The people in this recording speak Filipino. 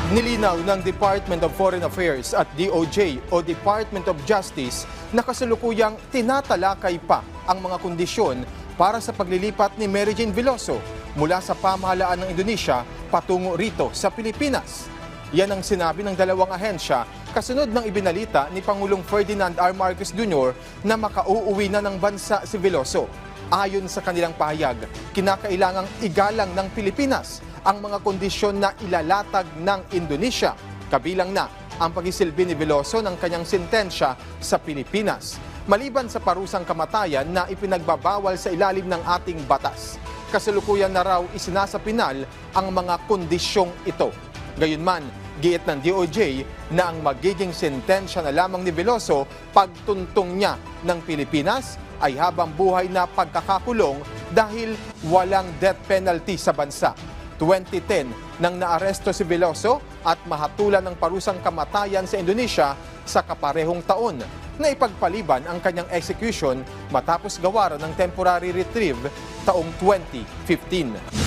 Nilinaw ng Department of Foreign Affairs at DOJ o Department of Justice na kasalukuyang tinatalakay pa ang mga kondisyon para sa paglilipat ni Mary Jane Veloso mula sa pamahalaan ng Indonesia patungo rito sa Pilipinas. Yan ang sinabi ng dalawang ahensya kasunod ng ibinalita ni Pangulong Ferdinand R. Marcos Jr. na makauuwi na ng bansa si Veloso. Ayon sa kanilang pahayag, kinakailangang igalang ng Pilipinas ang mga kondisyon na ilalatag ng Indonesia, kabilang na ang pagisilbi ni Veloso ng kanyang sentensya sa Pilipinas, maliban sa parusang kamatayan na ipinagbabawal sa ilalim ng ating batas. Kasalukuyan na raw isinasapinal ang mga kondisyong ito. Gayunman, giit ng DOJ na ang magiging sentensya na lamang ni Veloso pagtuntong niya ng Pilipinas ay habang buhay na pagkakakulong dahil walang death penalty sa bansa. 2010 nang naaresto si Veloso at mahatulan ng parusang kamatayan sa Indonesia sa kaparehong taon na ipagpaliban ang kanyang execution matapos gawaran ng temporary reprieve taong 2015.